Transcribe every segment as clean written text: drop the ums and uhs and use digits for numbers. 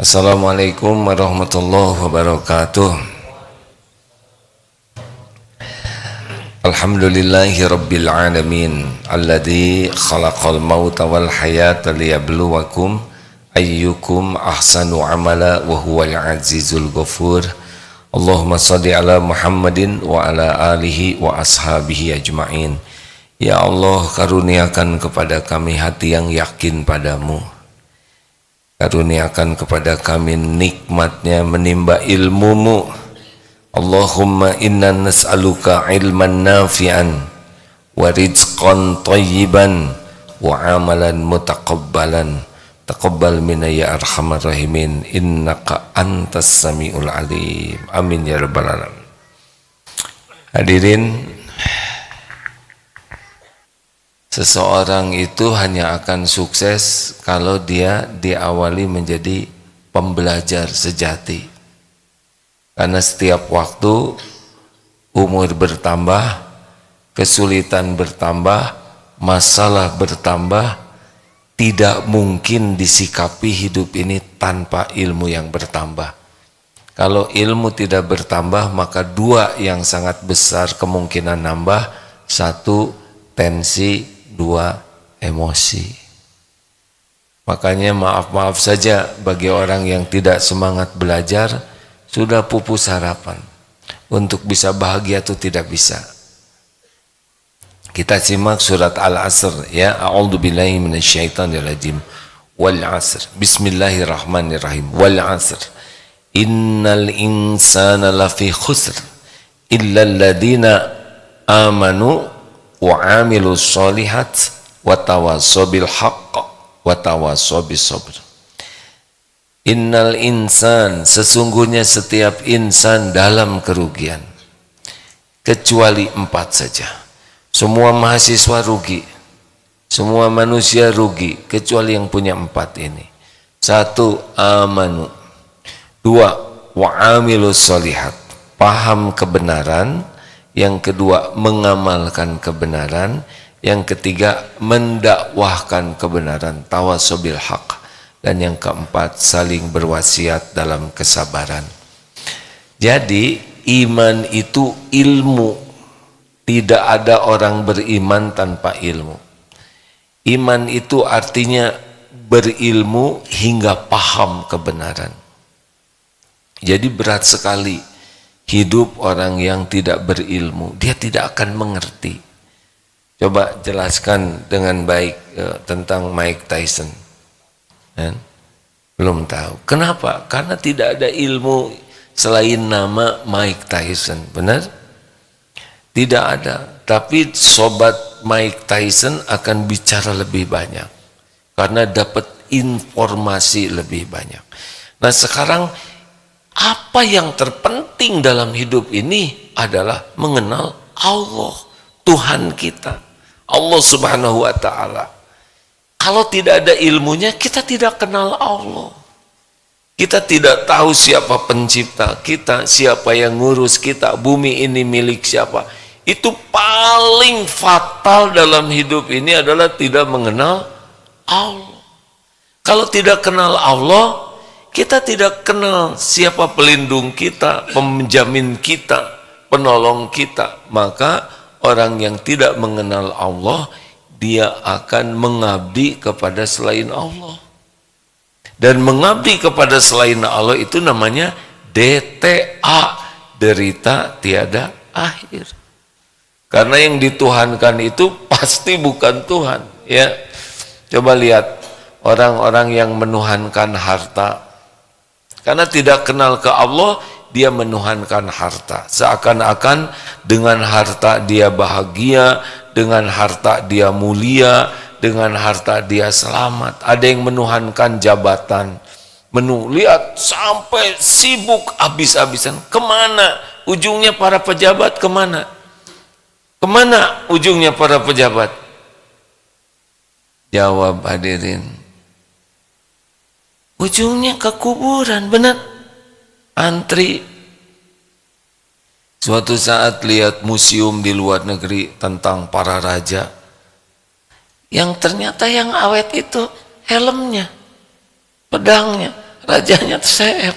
Assalamualaikum warahmatullahi wabarakatuh. Alhamdulillahi rabbil alamin alladzi khalaqal mauta wal hayata liyabluwakum ayyukum ahsanu amala wa huwal azizul ghafur. Allahumma shalli ala Muhammadin wa ala alihi wa ashabihi ajma'in. Ya Allah, karuniakan kepada kami hati yang yakin padamu. Karuniakan kepada kami nikmatnya menimba ilmumu. Allahumma inna nas'aluka ilman nafi'an wa rizqan tayyiban wa amalan mutaqabbalan. Taqabbal minna ya arhamar rahimin innaka antas samiul alim. Amin ya rabbal alamin. Hadirin, seseorang itu hanya akan sukses kalau dia diawali menjadi pembelajar sejati. Karena setiap waktu umur bertambah, kesulitan bertambah, masalah bertambah, tidak mungkin disikapi hidup ini tanpa ilmu yang bertambah. Kalau ilmu tidak bertambah, maka dua yang sangat besar kemungkinan nambah. Satu, tensi. Dua, emosi. Makanya maaf-maaf saja bagi orang yang tidak semangat belajar, sudah pupus harapan untuk bisa bahagia itu tidak bisa. Kita simak surat Al-Asr ya. A'udzubillahi minasyaitonirrajim. Wal 'asr. Bismillahirrahmanirrahim. Wal 'asr. Innal insana lafi khusr illa alladziina amanu wa 'amilus sholihat wa tawassaw bil haqq wa tawassaw bis sabr. Innal insan, sesungguhnya setiap insan dalam kerugian kecuali 4 saja. Semua mahasiswa rugi, semua manusia rugi kecuali yang punya 4 ini. 1, amanu. 2, wa 'amilus sholihat, paham kebenaran. Yang kedua, mengamalkan kebenaran. Yang ketiga, mendakwahkan kebenaran, tawassaw bil haqq. Dan yang keempat, saling berwasiat dalam kesabaran. Jadi iman itu ilmu. Tidak ada orang beriman tanpa ilmu. Iman itu artinya berilmu hingga paham kebenaran. Jadi berat sekali hidup orang yang tidak berilmu. Dia tidak akan mengerti. Coba jelaskan dengan baik tentang Mike Tyson. Belum tahu. Kenapa? Karena tidak ada ilmu selain nama Mike Tyson. Benar? Tidak ada. Tapi sobat Mike Tyson akan bicara lebih banyak. Karena dapat informasi lebih banyak. Nah sekarang apa yang terpenting dalam hidup ini adalah mengenal Allah, Tuhan kita, Allah Subhanahu wa Ta'ala. Kalau tidak ada ilmunya, kita tidak kenal Allah. Kita tidak tahu siapa pencipta kita, siapa yang ngurus kita, bumi ini milik siapa. Itu paling fatal dalam hidup ini adalah tidak mengenal Allah. Kalau tidak kenal Allah, kita tidak kenal siapa pelindung kita, penjamin kita, penolong kita. Maka orang yang tidak mengenal Allah, dia akan mengabdi kepada selain Allah. Dan mengabdi kepada selain Allah itu namanya DTA, derita tiada akhir. Karena yang dituhankan itu pasti bukan Tuhan, ya. Coba lihat orang-orang yang menuhankan harta. Karena tidak kenal ke Allah, dia menuhankan harta. Seakan-akan dengan harta dia bahagia, dengan harta dia mulia, dengan harta dia selamat. Ada yang menuhankan jabatan. Lihat sampai sibuk habis-habisan. Kemana ujungnya para pejabat? Kemana? Kemana ujungnya para pejabat? Jawab hadirin. Ujungnya ke kuburan, benar? Antri. Suatu saat lihat museum di luar negeri tentang para raja. Yang ternyata yang awet itu helmnya, pedangnya. rajanya Sep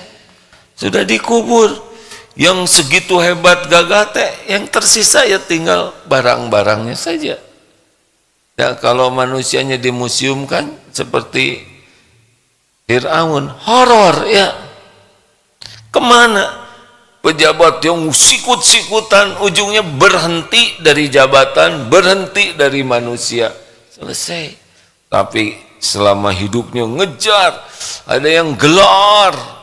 sudah dikubur. Yang segitu hebat gagah teh, yang tersisa ya tinggal barang-barangnya saja. Ya kalau manusianya dimuseumkan seperti Fir'aun, horor ya. Kemana? Pejabat yang sikut-sikutan, ujungnya berhenti dari jabatan, berhenti dari manusia. Selesai. Tapi selama hidupnya ngejar, ada yang gelar.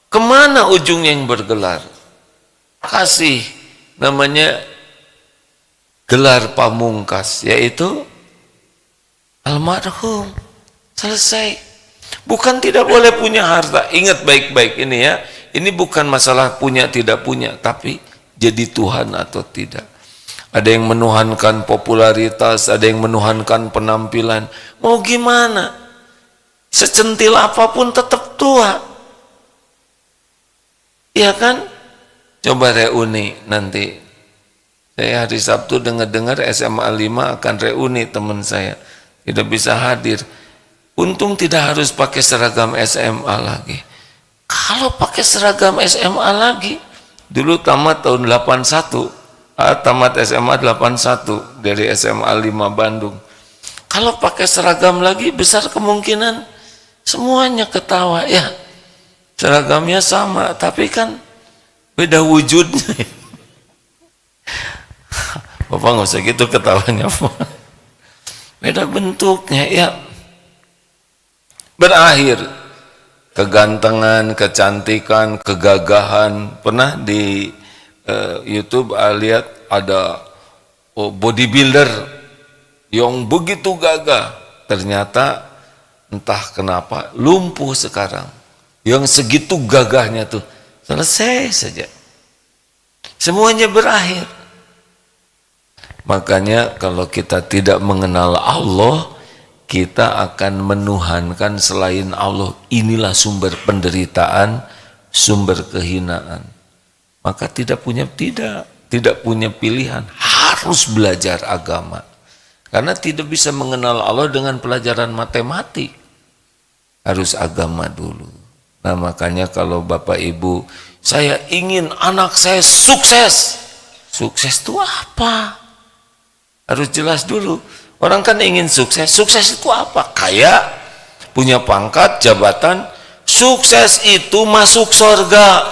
Kemana ujungnya yang bergelar? Kasih namanya gelar pamungkas, yaitu almarhum. Selesai. Bukan tidak boleh punya harta. Ingat baik-baik ini ya. Ini bukan masalah punya tidak punya, tapi jadi Tuhan atau tidak. Ada yang menuhankan popularitas, ada yang menuhankan penampilan. Mau gimana? Secentil apapun tetap tua. Iya kan? Coba reuni nanti. Saya hari Sabtu dengar-dengar SMA 5 akan reuni teman saya. Tidak bisa hadir. Untung tidak harus pakai seragam SMA lagi. Kalau pakai seragam SMA lagi, dulu tamat tahun 81, tamat SMA 81 dari SMA 5 Bandung. Kalau pakai seragam lagi, besar kemungkinan semuanya ketawa ya. Seragamnya sama, tapi kan beda wujudnya. Bapak nggak usah gitu ketawanya, beda bentuknya ya. Berakhir kegantengan, kecantikan, kegagahan. Pernah di YouTube lihat ada bodybuilder yang begitu gagah, ternyata entah kenapa lumpuh sekarang. Yang segitu gagahnya tuh selesai saja, semuanya berakhir. Makanya kalau kita tidak mengenal Allah, kita akan menuhankan selain Allah. Inilah sumber penderitaan, sumber kehinaan. Maka tidak punya pilihan, harus belajar agama. Karena tidak bisa mengenal Allah dengan pelajaran matematik. Harus agama dulu. Nah, makanya kalau Bapak Ibu, saya ingin anak saya sukses. Sukses itu apa? Harus jelas dulu. Orang kan ingin sukses. Sukses itu apa? Kaya, punya pangkat, jabatan. Sukses itu masuk surga.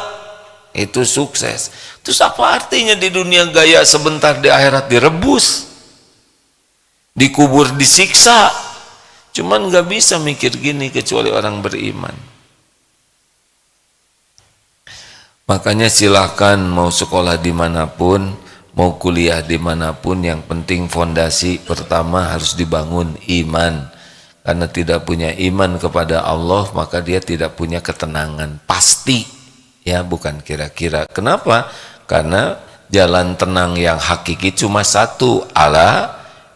Itu sukses. Terus apa artinya di dunia gaya sebentar, di akhirat direbus, dikubur, disiksa? Cuman nggak bisa mikir gini kecuali orang beriman. Makanya silahkan mau sekolah dimanapun, mau kuliah dimanapun, yang penting fondasi pertama harus dibangun iman. Karena tidak punya iman kepada Allah, maka dia tidak punya ketenangan. Pasti, ya bukan kira-kira. Kenapa? Karena jalan tenang yang hakiki cuma satu. Ala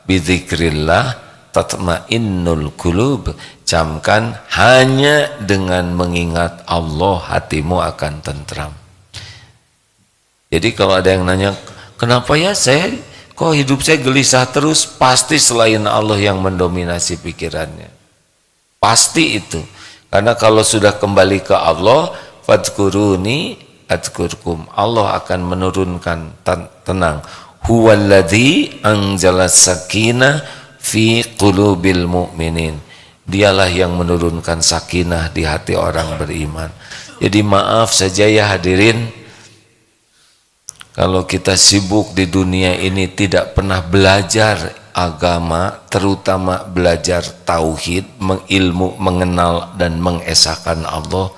bidzikrillah tatmainnul qulub. Camkan, hanya dengan mengingat Allah hatimu akan tentram. Jadi kalau ada yang nanya, kenapa ya kok hidup saya gelisah terus? Pasti selain Allah yang mendominasi pikirannya. Pasti itu. Karena kalau sudah kembali ke Allah, fadhkuruni adzkurkum. Allah akan menurunkan tenang. Huwallazi anzalas sakinah fi qulubil mu'minin. Dialah yang menurunkan sakinah di hati orang beriman. Jadi maaf saja ya hadirin, kalau kita sibuk di dunia ini tidak pernah belajar agama, terutama belajar tauhid, mengilmu, mengenal dan mengesahkan Allah,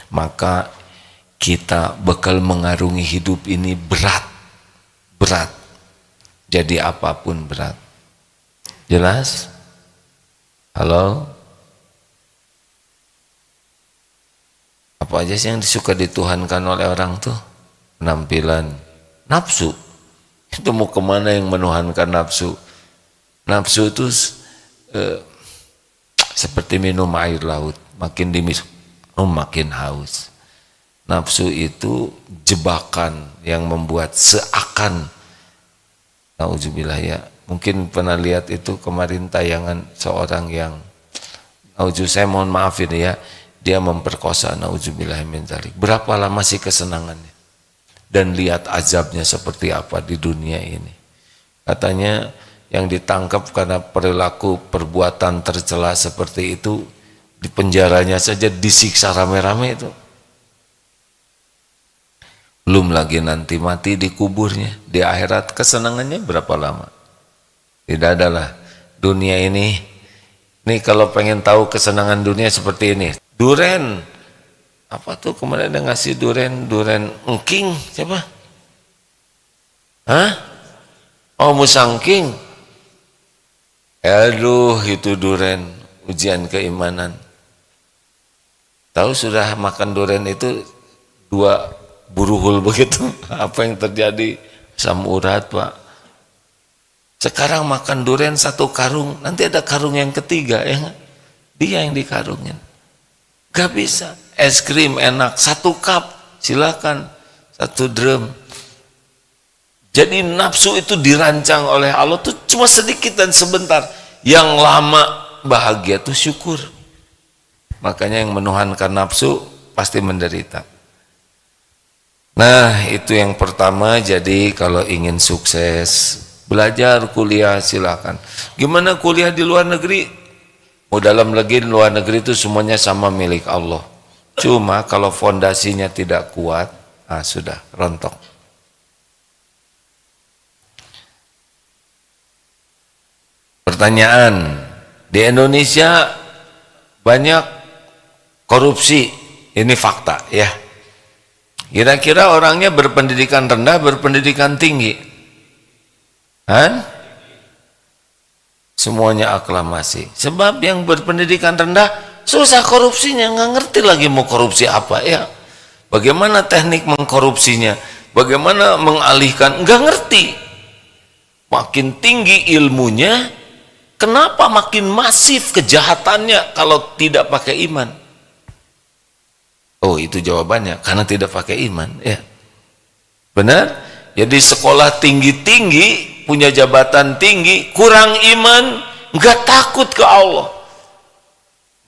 maka kita bakal mengarungi hidup ini berat. Jadi apapun berat. Jelas? Halo? Apa aja sih yang disuka dituhankan oleh orang tuh? Penampilan, nafsu. Itu mau kemana yang menuhankan nafsu? Nafsu itu seperti minum air laut, makin diminum makin haus. Nafsu itu jebakan yang membuat seakan, nauzubillah ya, mungkin pernah lihat itu kemarin tayangan seorang yang, saya mohon maaf ini ya, dia memperkosa, nauzubillah min dzalik. Berapa lama sih kesenangannya? Dan lihat azabnya seperti apa di dunia ini. Katanya yang ditangkap karena perilaku perbuatan tercela seperti itu, di penjaranya saja disiksa rame-rame itu. Belum lagi nanti mati di kuburnya, di akhirat kesenangannya berapa lama? Tidak adalah dunia ini. Nih kalau pengen tahu kesenangan dunia seperti ini, duren, apa tuh kemarin ada ngasih duren engking, siapa? Hah? Oh musangking. Aduh itu duren, ujian keimanan. Tahu sudah makan duren itu 2 buruhul begitu, apa yang terjadi? Asam urat Pak. Sekarang makan durian 1 karung, nanti ada karung yang ketiga ya, dia yang dikarungin. Gak bisa. Es krim enak 1 cup, silakan 1 drum. Jadi nafsu itu dirancang oleh Allah tuh cuma sedikit dan sebentar. Yang lama bahagia tuh syukur. Makanya yang menuhankan nafsu pasti menderita. Nah itu yang pertama. Jadi kalau ingin sukses, belajar kuliah silakan. Gimana kuliah di luar negeri? Mau dalam negeri, luar negeri itu semuanya sama milik Allah. Cuma kalau fondasinya tidak kuat, sudah rontok. Pertanyaan, di Indonesia banyak korupsi, ini fakta ya. Kira-kira orangnya berpendidikan rendah, berpendidikan tinggi? Semuanya aklamasi. Sebab yang berpendidikan rendah susah korupsinya, nggak ngerti lagi mau korupsi apa ya. Bagaimana teknik mengkorupsinya, bagaimana mengalihkan, nggak ngerti. Makin tinggi ilmunya, kenapa makin masif kejahatannya kalau tidak pakai iman? Oh itu jawabannya, karena tidak pakai iman ya. Benar? Jadi sekolah tinggi-tinggi, punya jabatan tinggi, kurang iman, nggak takut ke Allah,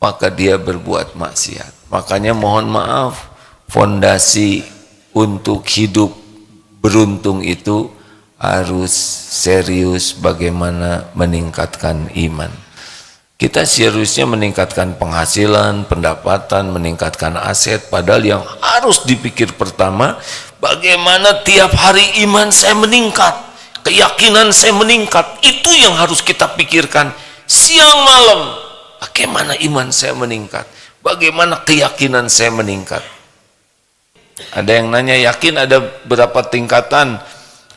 maka dia berbuat maksiat. Makanya mohon maaf, fondasi untuk hidup beruntung itu harus serius bagaimana meningkatkan iman. Kita seriusnya meningkatkan penghasilan, pendapatan, meningkatkan aset, padahal yang harus dipikir pertama, bagaimana tiap hari iman saya meningkat, keyakinan saya meningkat. Itu yang harus kita pikirkan siang malam. Bagaimana iman saya meningkat, bagaimana keyakinan saya meningkat. Ada yang nanya, yakin ada berapa tingkatan?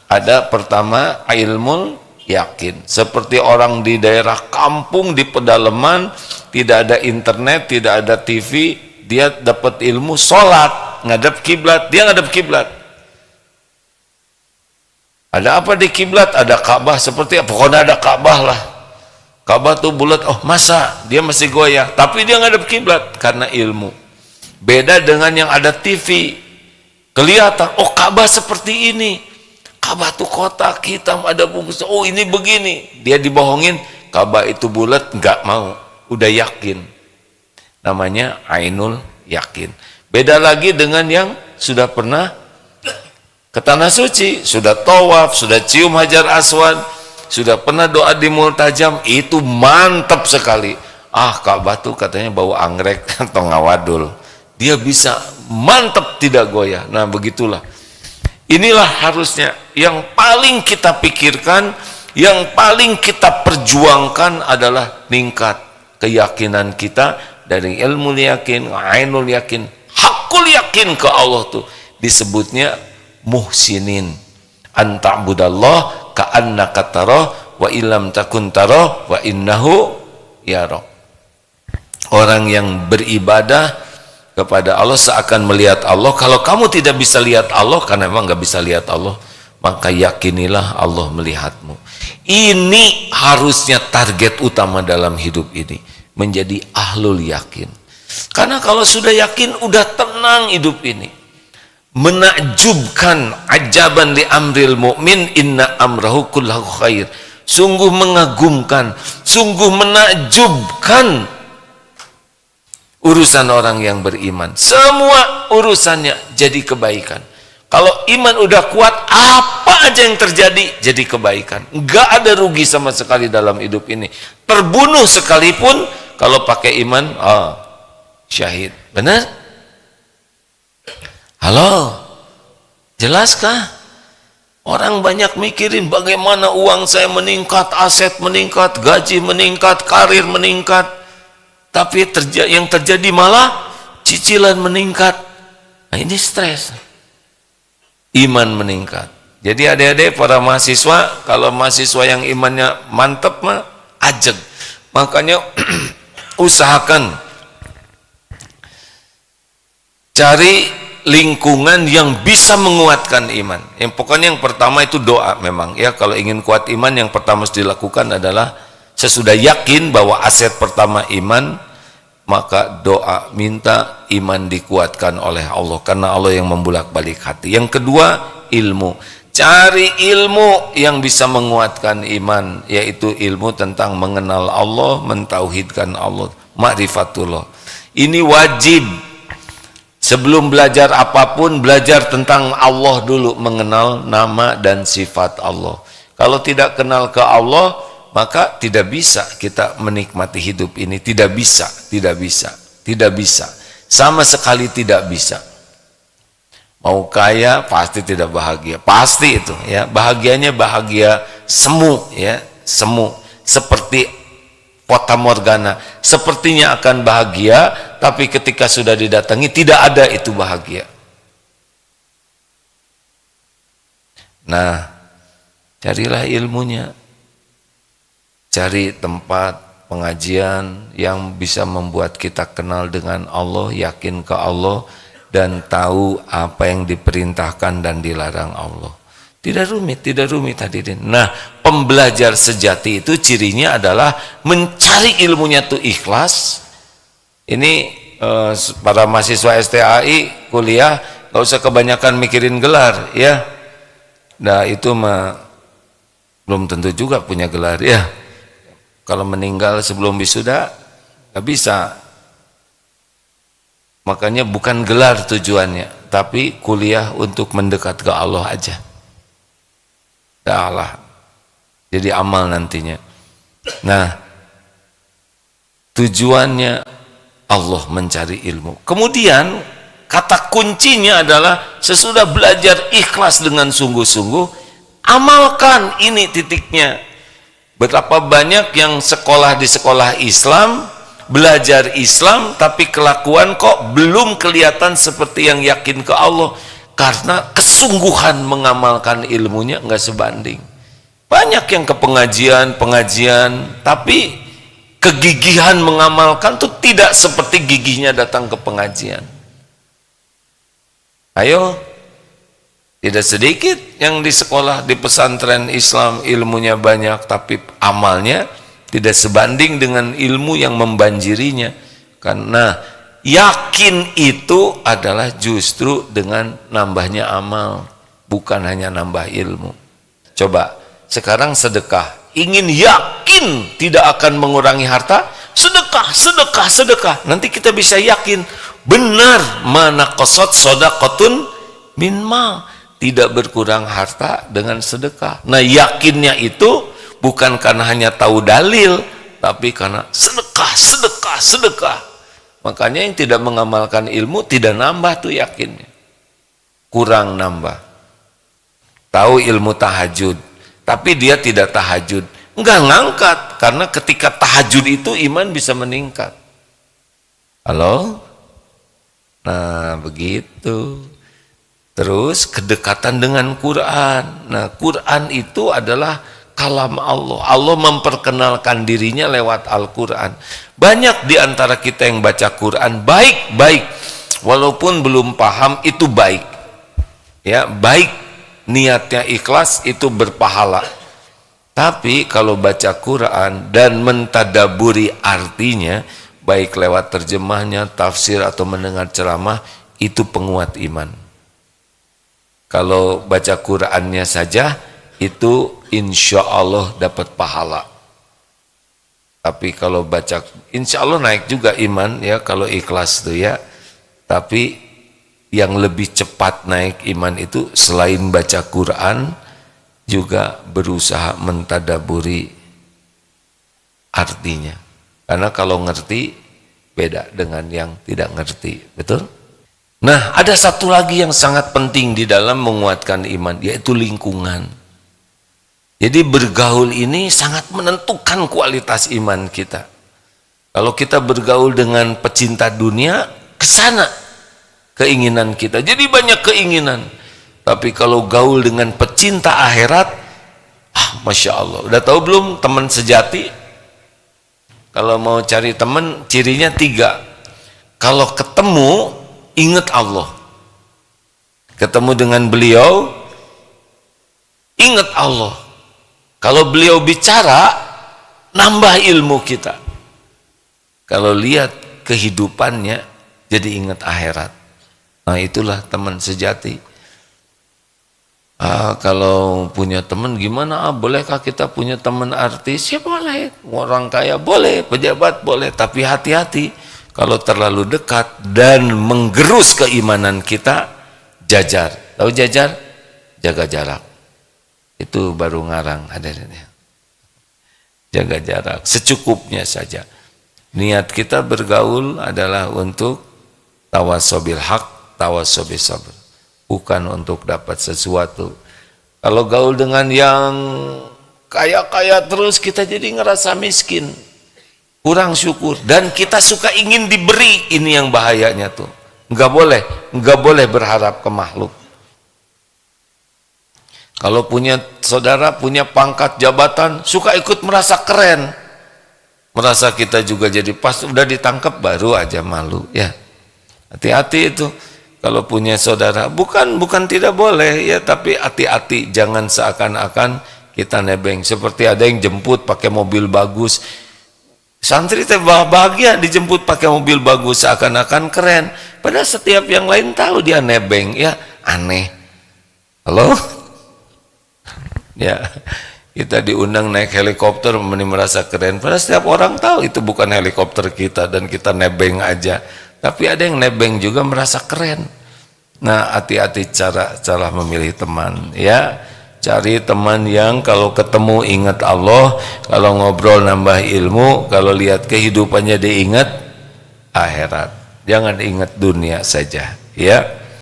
Ada pertama, ilmu yakin. Seperti orang di daerah kampung, di pedalaman, tidak ada internet, tidak ada TV, dia dapat ilmu sholat, ngadep kiblat, dia ngadep kiblat. Ada apa di kiblat? Ada Ka'bah, seperti apa? Pokoknya ada Ka'bah lah. Ka'bah tuh bulat, oh masa? Dia masih goyah, tapi dia ngadep kiblat karena ilmu. Beda dengan yang ada TV, kelihatan, oh Ka'bah seperti ini. Ka'bah itu kotak hitam, ada bungkus, oh ini begini. Dia dibohongin, Ka'bah itu bulat, nggak mau, udah yakin. Namanya ainul yakin. Beda lagi dengan yang sudah pernah ke tanah suci, sudah tawaf, sudah cium hajar aswad, sudah pernah doa di multajam, itu mantap sekali. Ka'bah tuh katanya bau anggrek atau ngawadul. Dia bisa mantap tidak goyah. Nah begitulah. Inilah harusnya yang paling kita pikirkan, yang paling kita perjuangkan adalah ningkat keyakinan kita dari ilmu yakin, ainul yakin, hakul yakin ke Allah tuh disebutnya muhsinin. Anta'budallah ka'annaka tarah wa illam takun tarah wa innahu yarah. Orang yang beribadah kepada Allah seakan melihat Allah. Kalau kamu tidak bisa lihat Allah, karena memang nggak bisa lihat Allah, maka yakinilah Allah melihatmu. Ini harusnya target utama dalam hidup ini, menjadi ahlul yakin. Karena kalau sudah yakin, udah tenang hidup ini. Menakjubkan, ajaban li amril mu'min, inna amrahu kullahu khair. Sungguh mengagumkan, sungguh menakjubkan Urusan orang yang beriman, semua urusannya jadi kebaikan. Kalau iman udah kuat, apa aja yang terjadi jadi kebaikan. Enggak ada rugi sama sekali dalam hidup ini. Terbunuh sekalipun kalau pakai iman, syahid. Benar? Halo? Jelaskah? Orang banyak mikirin bagaimana uang saya meningkat, aset meningkat, gaji meningkat, karir meningkat. Tapi yang terjadi malah cicilan meningkat. Nah, ini stres. Iman meningkat. Jadi adik-adik para mahasiswa, kalau mahasiswa yang imannya mantap mah ajeg. Makanya usahakan cari lingkungan yang bisa menguatkan iman. Yang pokoknya yang pertama itu doa memang ya. Kalau ingin kuat iman, yang pertama harus dilakukan adalah sesudah yakin bahwa aset pertama iman, maka doa minta iman dikuatkan oleh Allah, karena Allah yang membulak-balik hati. Yang kedua, ilmu. Cari ilmu yang bisa menguatkan iman, yaitu ilmu tentang mengenal Allah, mentauhidkan Allah, ma'rifatullah. Ini wajib. Sebelum belajar apapun, belajar tentang Allah dulu, mengenal nama dan sifat Allah. Kalau tidak kenal ke Allah, maka tidak bisa kita menikmati hidup ini. Tidak bisa, sama sekali tidak bisa. Mau kaya pasti tidak bahagia, pasti itu ya. Bahagianya bahagia semu ya, semu seperti fata morgana, sepertinya akan bahagia, tapi ketika sudah didatangi tidak ada itu bahagia. Nah, carilah ilmunya. Cari tempat pengajian yang bisa membuat kita kenal dengan Allah, yakin ke Allah, dan tahu apa yang diperintahkan dan dilarang Allah. Tidak rumit hadirin. Nah, pembelajar sejati itu cirinya adalah mencari ilmunya tuh ikhlas. Ini para mahasiswa STAI kuliah gak usah kebanyakan mikirin gelar ya. Nah, itu mah belum tentu juga punya gelar ya. Kalau meninggal sebelum wisuda nggak bisa. Makanya bukan gelar tujuannya, tapi kuliah untuk mendekat ke Allah aja. Allah. Jadi amal nantinya. Nah, tujuannya Allah mencari ilmu. Kemudian kata kuncinya adalah sesudah belajar ikhlas dengan sungguh-sungguh, amalkan, ini titiknya. Betapa banyak yang sekolah di sekolah Islam, belajar Islam, tapi kelakuan kok belum kelihatan seperti yang yakin ke Allah, karena kesungguhan mengamalkan ilmunya nggak sebanding. Banyak yang ke pengajian, tapi kegigihan mengamalkan tuh tidak seperti gigihnya datang ke pengajian. Ayo, tidak sedikit yang di sekolah di pesantren Islam ilmunya banyak, tapi amalnya tidak sebanding dengan ilmu yang membanjirinya. Karena yakin itu adalah justru dengan nambahnya amal, bukan hanya nambah ilmu. Coba sekarang sedekah, ingin yakin tidak akan mengurangi harta, sedekah. Nanti kita bisa yakin benar, mana qasad shadaqatun min mal, tidak berkurang harta dengan sedekah. Nah, yakinnya itu bukan karena hanya tahu dalil, tapi karena sedekah. Makanya yang tidak mengamalkan ilmu tidak nambah tuh yakinnya, kurang nambah. Tahu ilmu tahajud, tapi dia tidak tahajud, enggak ngangkat, karena ketika tahajud itu iman bisa meningkat. Halo? Nah, begitu. Terus kedekatan dengan Quran. Nah, Quran itu adalah kalam Allah. Allah memperkenalkan dirinya lewat Al-Quran. Banyak di antara kita yang baca Quran baik-baik, walaupun belum paham itu baik. Ya, baik, niatnya ikhlas itu berpahala. Tapi kalau baca Quran dan mentadaburi artinya, baik lewat terjemahnya, tafsir atau mendengar ceramah, itu penguat iman. Kalau baca Qurannya saja, itu insya Allah dapat pahala. Tapi kalau baca, insya Allah naik juga iman ya kalau ikhlas tuh ya. Tapi yang lebih cepat naik iman itu selain baca Quran, juga berusaha mentadaburi artinya. Karena kalau ngerti beda dengan yang tidak ngerti, betul? Nah, ada satu lagi yang sangat penting di dalam menguatkan iman, yaitu lingkungan. Jadi bergaul ini sangat menentukan kualitas iman kita. Kalau kita bergaul dengan pecinta dunia, kesana keinginan kita. Jadi banyak keinginan. Tapi kalau gaul dengan pecinta akhirat, Masya Allah. Udah tahu belum teman sejati? Kalau mau cari teman, cirinya 3. Kalau ketemu, ingat Allah. Ketemu dengan beliau, ingat Allah. Kalau beliau bicara, nambah ilmu kita. Kalau lihat kehidupannya, jadi ingat akhirat. Nah, itulah teman sejati. Kalau punya teman gimana? Bolehkah kita punya teman artis? Ya boleh. Orang kaya boleh, pejabat boleh. Tapi hati-hati, kalau terlalu dekat dan menggerus keimanan kita, jajar. Tahu jajar? Jaga jarak. Itu baru ngarang, hadirin ya. Jaga jarak, secukupnya saja. Niat kita bergaul adalah untuk tawasobil haq, tawasobil sabr, bukan untuk dapat sesuatu. Kalau gaul dengan yang kaya-kaya terus, kita jadi ngerasa miskin, kurang syukur, dan kita suka ingin diberi. Ini yang bahayanya tuh. Nggak boleh berharap ke makhluk. Kalau punya saudara, punya pangkat jabatan, suka ikut merasa keren. Merasa kita juga jadi pas, udah ditangkap baru aja malu ya. Hati-hati itu. Kalau punya saudara, bukan tidak boleh ya, tapi hati-hati, jangan seakan-akan kita nebeng. Seperti ada yang jemput pakai mobil bagus. Santri teh bahagia dijemput pakai mobil bagus, seakan-akan keren. Padahal setiap yang lain tahu dia nebeng ya, aneh. Halo? Ya, kita diundang naik helikopter merasa keren. Padahal setiap orang tahu itu bukan helikopter kita dan kita nebeng aja. Tapi ada yang nebeng juga merasa keren. Nah, hati-hati cara memilih teman ya. Cari teman yang kalau ketemu ingat Allah, kalau ngobrol nambah ilmu, kalau lihat kehidupannya diingat akhirat. Jangan ingat dunia saja ya.